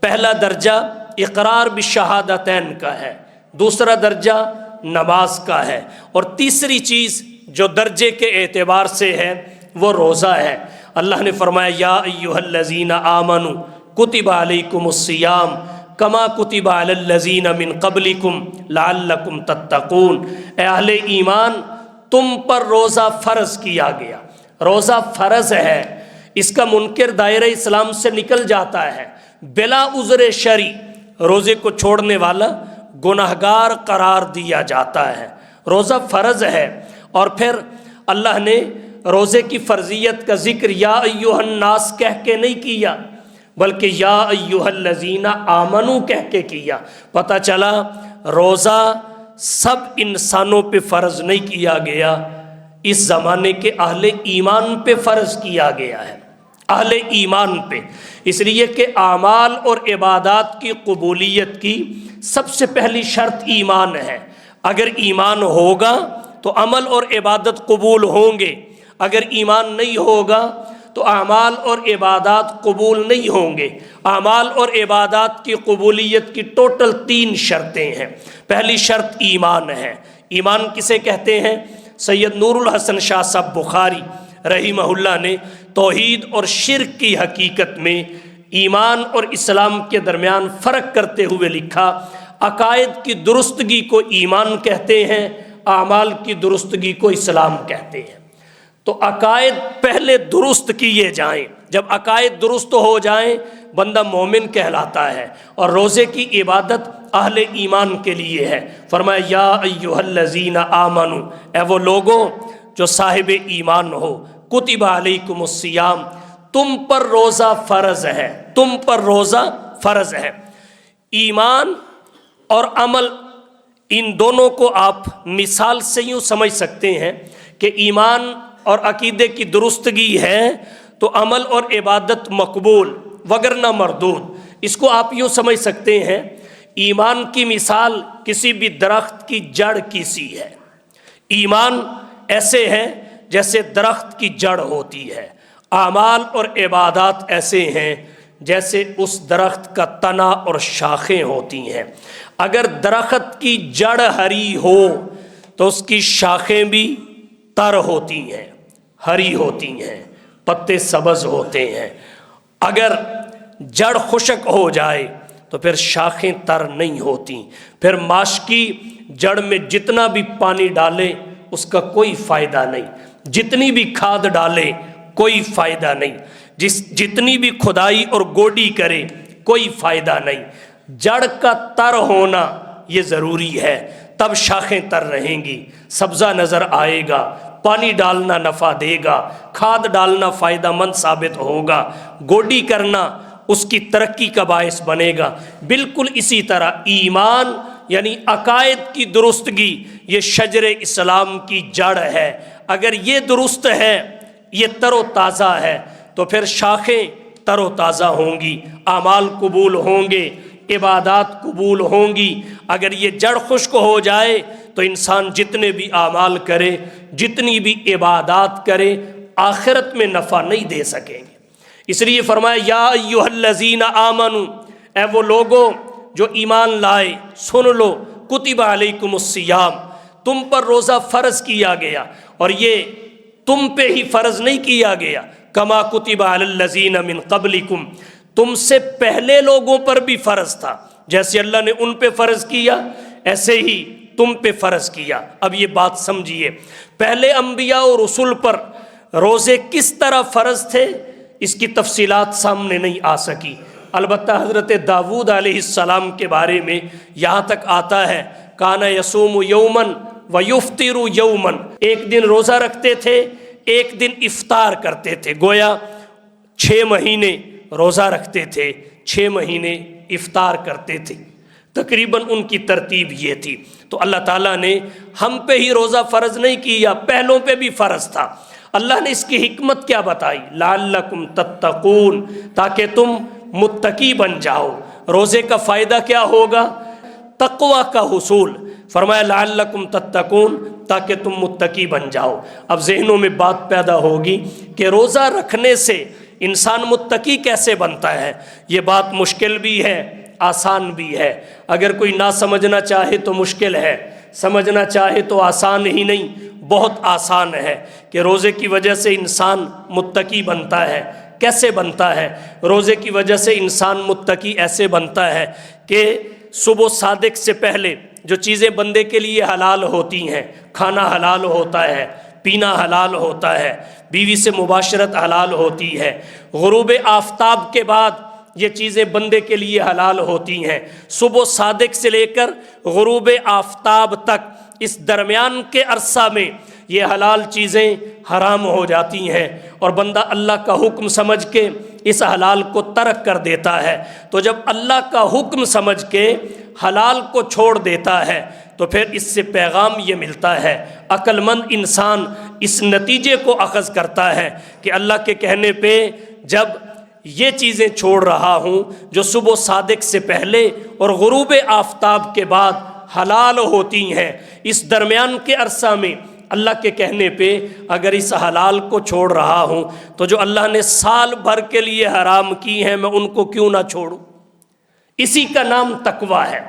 پہلا درجہ اقرار بالشہادتین کا ہے، دوسرا درجہ نماز کا ہے، اور تیسری چیز جو درجے کے اعتبار سے ہے وہ روزہ ہے۔ اللہ نے فرمایا یا ایھا الذین آمنوا کتب علیکم الصیام کما کتب علی الذین من قبلکم لعلکم تتقون، اے اہل ایمان تم پر روزہ فرض کیا گیا۔ روزہ فرض ہے، اس کا منکر دائرہ اسلام سے نکل جاتا ہے، بلا عذر شرعی روزے کو چھوڑنے والا گناہگار قرار دیا جاتا ہے۔ روزہ فرض ہے، اور پھر اللہ نے روزے کی فرضیت کا ذکر یا ایھا الناس کہہ کے نہیں کیا، بلکہ یا ایھا الذین آمنوا کہہ کے کیا۔ پتہ چلا روزہ سب انسانوں پہ فرض نہیں کیا گیا، اس زمانے کے اہل ایمان پہ فرض کیا گیا ہے، اہل ایمان پہ، اس لیے کہ اعمال اور عبادات کی قبولیت کی سب سے پہلی شرط ایمان ہے۔ اگر ایمان ہوگا تو عمل اور عبادت قبول ہوں گے، اگر ایمان نہیں ہوگا تو اعمال اور عبادات قبول نہیں ہوں گے۔ اعمال اور عبادات کی قبولیت کی ٹوٹل 3 شرطیں ہیں۔ پہلی شرط ایمان ہے۔ ایمان کسے کہتے ہیں؟ سید نور الحسن شاہ صاحب بخاری رحمہ اللہ نے توحید اور شرک کی حقیقت میں ایمان اور اسلام کے درمیان فرق کرتے ہوئے لکھا، عقائد کی درستگی کو ایمان کہتے ہیں، اعمال کی درستگی کو اسلام کہتے ہیں۔ تو عقائد پہلے درست کیے جائیں، جب عقائد درست ہو جائیں بندہ مومن کہلاتا ہے، اور روزے کی عبادت اہل ایمان کے لیے ہے۔ فرمایا یا ایھا الذین آمنوا، اے وہ لوگوں جو صاحب ایمان ہو، کتب علیکم الصیام، تم پر روزہ فرض ہے، تم پر روزہ فرض ہے۔ ایمان اور عمل ان دونوں کو آپ مثال سے یوں سمجھ سکتے ہیں کہ ایمان اور عقیدے کی درستگی ہے تو عمل اور عبادت مقبول وگرنہ مردود۔ اس کو آپ یوں سمجھ سکتے ہیں، ایمان کی مثال کسی بھی درخت کی جڑ کی سی ہے۔ ایمان ایسے ہے جیسے درخت کی جڑ ہوتی ہے، اعمال اور عبادات ایسے ہیں جیسے اس درخت کا تنا اور شاخیں ہوتی ہیں۔ اگر درخت کی جڑ ہری ہو تو اس کی شاخیں بھی تر ہوتی ہیں، ہری ہوتی ہیں، پتے سبز ہوتے ہیں۔ اگر جڑ خشک ہو جائے تو پھر شاخیں تر نہیں ہوتی، پھر ماشکی جڑ میں جتنا بھی پانی ڈالے اس کا کوئی فائدہ نہیں، جتنی بھی کھاد ڈالے کوئی فائدہ نہیں، جتنی بھی کھدائی اور گوڈی کرے کوئی فائدہ نہیں۔ جڑ کا تر ہونا یہ ضروری ہے، تب شاخیں تر رہیں گی، سبزہ نظر آئے گا، پانی ڈالنا نفع دے گا، کھاد ڈالنا فائدہ مند ثابت ہوگا، گوڈی کرنا اس کی ترقی کا باعث بنے گا۔ بالکل اسی طرح ایمان یعنی عقائد کی درستگی یہ شجر اسلام کی جڑ ہے۔ اگر یہ درست ہے، یہ تر و تازہ ہے، تو پھر شاخیں تر و تازہ ہوں گی، اعمال قبول ہوں گے، عبادات قبول ہوں گی۔ اگر یہ جڑ خشک ہو جائے تو انسان جتنے بھی اعمال کرے، جتنی بھی عبادات کرے، آخرت میں نفع نہیں دے سکیں گے۔ اس لیے فرمایا یا ایھا الذین آمنوا، اے وہ لوگوں جو ایمان لائے، سن لو، کتب علیکم الصیام، تم پر روزہ فرض کیا گیا، اور یہ تم پہ ہی فرض نہیں کیا گیا، کما کتب علی الذین من قبلکم، تم سے پہلے لوگوں پر بھی فرض تھا، جیسے اللہ نے ان پہ فرض کیا ایسے ہی تم پہ فرض کیا۔ اب یہ بات سمجھیے، پہلے انبیاء اور رسول پر روزے کس طرح فرض تھے اس کی تفصیلات سامنے نہیں آ سکی، البتہ حضرت داؤد علیہ السلام کے بارے میں یہاں تک آتا ہے کان یصوم یومن ویفطر یومن، ایک دن روزہ رکھتے تھے، ایک دن افطار کرتے تھے، گویا 6 مہینے روزہ رکھتے تھے، 6 مہینے افطار کرتے تھے، تقریباً ان کی ترتیب یہ تھی۔ تو اللہ تعالیٰ نے ہم پہ ہی روزہ فرض نہیں کیا، پہلوں پہ بھی فرض تھا۔ اللہ نے اس کی حکمت کیا بتائی؟ لعلکم تتقون، تاکہ تم متقی بن جاؤ۔ روزے کا فائدہ کیا ہوگا؟ تقوی کا حصول۔ فرمایا لعلکم تتقون، تاکہ تم متقی بن جاؤ۔ اب ذہنوں میں بات پیدا ہوگی کہ روزہ رکھنے سے انسان متقی کیسے بنتا ہے؟ یہ بات مشکل بھی ہے، آسان بھی ہے۔ اگر کوئی نہ سمجھنا چاہے تو مشکل ہے، سمجھنا چاہے تو آسان ہی نہیں، بہت آسان ہے کہ روزے کی وجہ سے انسان متقی بنتا ہے۔ کیسے بنتا ہے؟ روزے کی وجہ سے انسان متقی ایسے بنتا ہے کہ صبح صادق سے پہلے جو چیزیں بندے کے لیے حلال ہوتی ہیں، کھانا حلال ہوتا ہے، پینا حلال ہوتا ہے، بیوی سے مباشرت حلال ہوتی ہے، غروب آفتاب کے بعد یہ چیزیں بندے کے لیے حلال ہوتی ہیں، صبح صادق سے لے کر غروب آفتاب تک اس درمیان کے عرصہ میں یہ حلال چیزیں حرام ہو جاتی ہیں، اور بندہ اللہ کا حکم سمجھ کے اس حلال کو ترک کر دیتا ہے۔ تو جب اللہ کا حکم سمجھ کے حلال کو چھوڑ دیتا ہے تو پھر اس سے پیغام یہ ملتا ہے، عقل مند انسان اس نتیجے کو اخذ کرتا ہے کہ اللہ کے کہنے پہ جب یہ چیزیں چھوڑ رہا ہوں جو صبح صادق سے پہلے اور غروب آفتاب کے بعد حلال ہوتی ہیں، اس درمیان کے عرصہ میں اللہ کے کہنے پہ اگر اس حلال کو چھوڑ رہا ہوں تو جو اللہ نے سال بھر کے لیے حرام کی ہیں میں ان کو کیوں نہ چھوڑوں؟ اسی کا نام تقویٰ ہے۔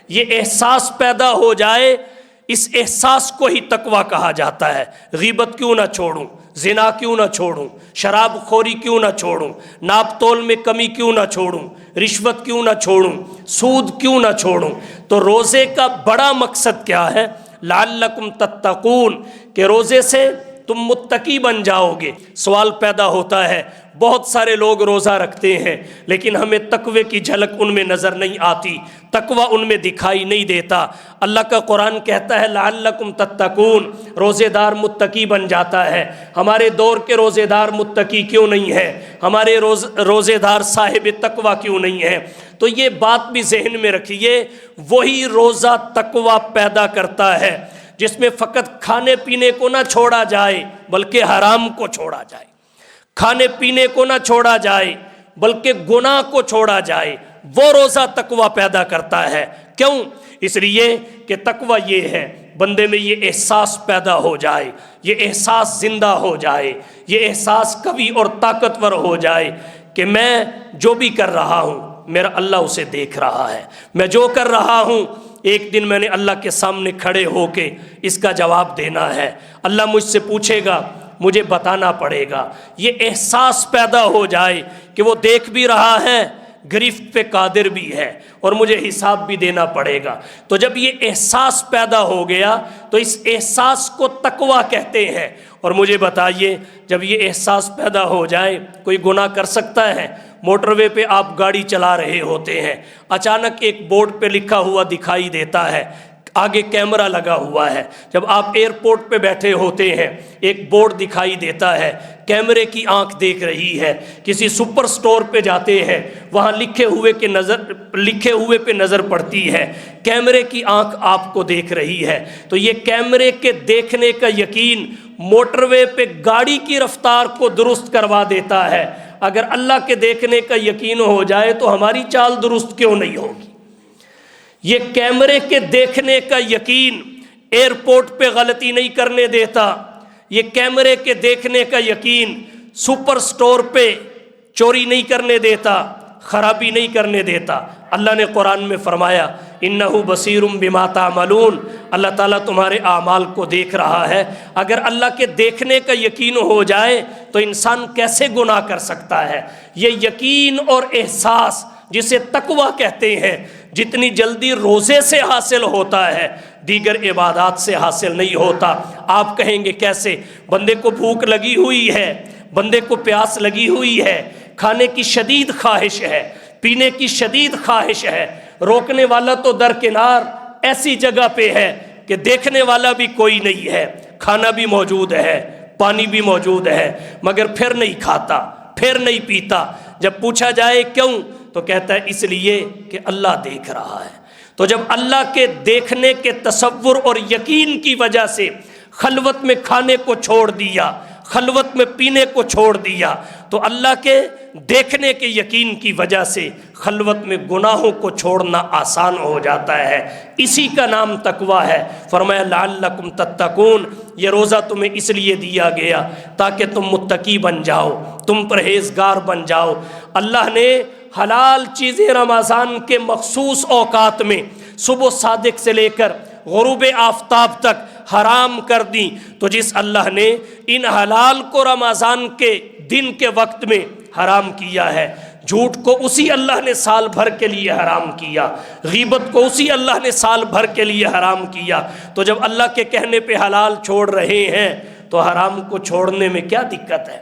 یہ احساس پیدا ہو جائے، اس احساس کو ہی تقویٰ کہا جاتا ہے۔ غیبت کیوں نہ چھوڑوں، زنا کیوں نہ چھوڑوں، شراب خوری کیوں نہ چھوڑوں، ناپ تول میں کمی کیوں نہ چھوڑوں، رشوت کیوں نہ چھوڑوں، سود کیوں نہ چھوڑوں؟ تو روزے کا بڑا مقصد کیا ہے؟ لعلکم تتقون، کہ روزے سے تم متقی بن جاؤ گے۔ سوال پیدا ہوتا ہے، بہت سارے لوگ روزہ رکھتے ہیں لیکن ہمیں تقوی کی جھلک ان میں نظر نہیں آتی، تقوی ان میں دکھائی نہیں دیتا۔ اللہ کا قرآن کہتا ہے لعلکم تتقون، روزے دار متقی بن جاتا ہے۔ ہمارے دور کے روزے دار متقی کیوں نہیں ہے؟ ہمارے روزے دار صاحب تقوی کیوں نہیں ہے؟ تو یہ بات بھی ذہن میں رکھیے، وہی روزہ تقوی پیدا کرتا ہے جس میں فقط کھانے پینے کو نہ چھوڑا جائے بلکہ حرام کو چھوڑا جائے، کھانے پینے کو نہ چھوڑا جائے بلکہ گناہ کو چھوڑا جائے، وہ روزہ تقوی پیدا کرتا ہے۔ کیوں؟ اس لیے کہ تقوی یہ ہے بندے میں یہ احساس پیدا ہو جائے، یہ احساس زندہ ہو جائے، یہ احساس قوی اور طاقتور ہو جائے کہ میں جو بھی کر رہا ہوں میرا اللہ اسے دیکھ رہا ہے، میں جو کر رہا ہوں ایک دن میں نے اللہ کے سامنے کھڑے ہو کے اس کا جواب دینا ہے، اللہ مجھ سے پوچھے گا، مجھے بتانا پڑے گا۔ یہ احساس پیدا ہو جائے کہ وہ دیکھ بھی رہا ہے، گرفت پہ قادر بھی ہے، اور مجھے حساب بھی دینا پڑے گا۔ تو جب یہ احساس پیدا ہو گیا تو اس احساس کو تقویٰ کہتے ہیں۔ اور مجھے بتائیے، جب یہ احساس پیدا ہو جائے کوئی گناہ کر سکتا ہے؟ موٹر وے پہ آپ گاڑی چلا رہے ہوتے ہیں، اچانک ایک بورڈ پہ لکھا ہوا دکھائی دیتا ہے، آگے کیمرہ لگا ہوا ہے۔ جب آپ ایئرپورٹ پہ بیٹھے ہوتے ہیں ایک بورڈ دکھائی دیتا ہے، کیمرے کی آنکھ دیکھ رہی ہے۔ کسی سپر سٹور پہ جاتے ہیں، وہاں لکھے ہوئے پہ نظر پڑتی ہے، کیمرے کی آنکھ آپ کو دیکھ رہی ہے۔ تو یہ کیمرے کے دیکھنے کا یقین موٹر وے پہ گاڑی کی رفتار کو درست کروا دیتا ہے۔ اگر اللہ کے دیکھنے کا یقین ہو جائے تو ہماری چال درست کیوں نہیں ہوگی؟ یہ کیمرے کے دیکھنے کا یقین ایئرپورٹ پہ غلطی نہیں کرنے دیتا، یہ کیمرے کے دیکھنے کا یقین سپر سٹور پہ چوری نہیں کرنے دیتا، خرابی نہیں کرنے دیتا۔ اللہ نے قرآن میں فرمایا انہ بصیر بما تعملون، اللہ تعالیٰ تمہارے اعمال کو دیکھ رہا ہے۔ اگر اللہ کے دیکھنے کا یقین ہو جائے تو انسان کیسے گناہ کر سکتا ہے؟ یہ یقین اور احساس جسے تقویٰ کہتے ہیں جتنی جلدی روزے سے حاصل ہوتا ہے دیگر عبادات سے حاصل نہیں ہوتا۔ آپ کہیں گے کیسے؟ بندے کو بھوک لگی ہوئی ہے، بندے کو پیاس لگی ہوئی ہے، کھانے کی شدید خواہش ہے، پینے کی شدید خواہش ہے، روکنے والا تو درکنار ایسی جگہ پہ ہے کہ دیکھنے والا بھی کوئی نہیں ہے، کھانا بھی موجود ہے، پانی بھی موجود ہے، مگر پھر نہیں کھاتا، پھر نہیں پیتا۔ جب پوچھا جائے کیوں تو کہتا ہے اس لیے کہ اللہ دیکھ رہا ہے۔ تو جب اللہ کے دیکھنے کے تصور اور یقین کی وجہ سے خلوت میں کھانے کو چھوڑ دیا، خلوت میں پینے کو چھوڑ دیا، تو اللہ کے دیکھنے کے یقین کی وجہ سے خلوت میں گناہوں کو چھوڑنا آسان ہو جاتا ہے۔ اسی کا نام تقویٰ ہے۔ فرمایا لعلکم تتقون، یہ روزہ تمہیں اس لیے دیا گیا تاکہ تم متقی بن جاؤ، تم پرہیزگار بن جاؤ۔ اللہ نے حلال چیزیں رمضان کے مخصوص اوقات میں صبح صادق سے لے کر غروب آفتاب تک حرام کر دی، تو جس اللہ نے ان حلال کو رمضان کے دن کے وقت میں حرام کیا ہے، جھوٹ کو اسی اللہ نے سال بھر کے لیے حرام کیا، غیبت کو اسی اللہ نے سال بھر کے لیے حرام کیا، تو جب اللہ کے کہنے پہ حلال چھوڑ رہے ہیں تو حرام کو چھوڑنے میں کیا دقت ہے؟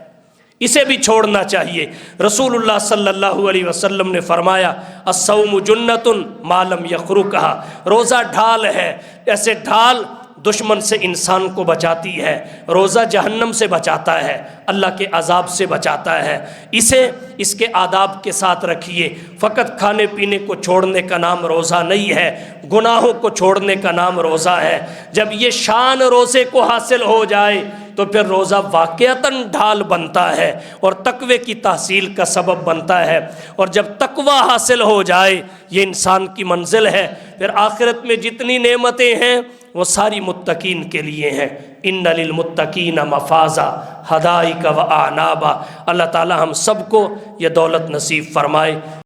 اسے بھی چھوڑنا چاہیے۔ رسول اللہ صلی اللہ علیہ وسلم نے فرمایا الصوم جنۃ ما لم یخرقھا، روزہ ڈھال ہے، ایسے ڈھال دشمن سے انسان کو بچاتی ہے، روزہ جہنم سے بچاتا ہے، اللہ کے عذاب سے بچاتا ہے۔ اسے اس کے آداب کے ساتھ رکھیے۔ فقط کھانے پینے کو چھوڑنے کا نام روزہ نہیں ہے، گناہوں کو چھوڑنے کا نام روزہ ہے۔ جب یہ شان روزے کو حاصل ہو جائے تو پھر روزہ واقعتاً ڈھال بنتا ہے اور تقوی کی تحصیل کا سبب بنتا ہے، اور جب تقوی حاصل ہو جائے یہ انسان کی منزل ہے، پھر آخرت میں جتنی نعمتیں ہیں وہ ساری متقین کے لیے ہیں۔ ان للمتقین مفازا حدائق و اعنابا۔ اللہ تعالی ہم سب کو یہ دولت نصیب فرمائے۔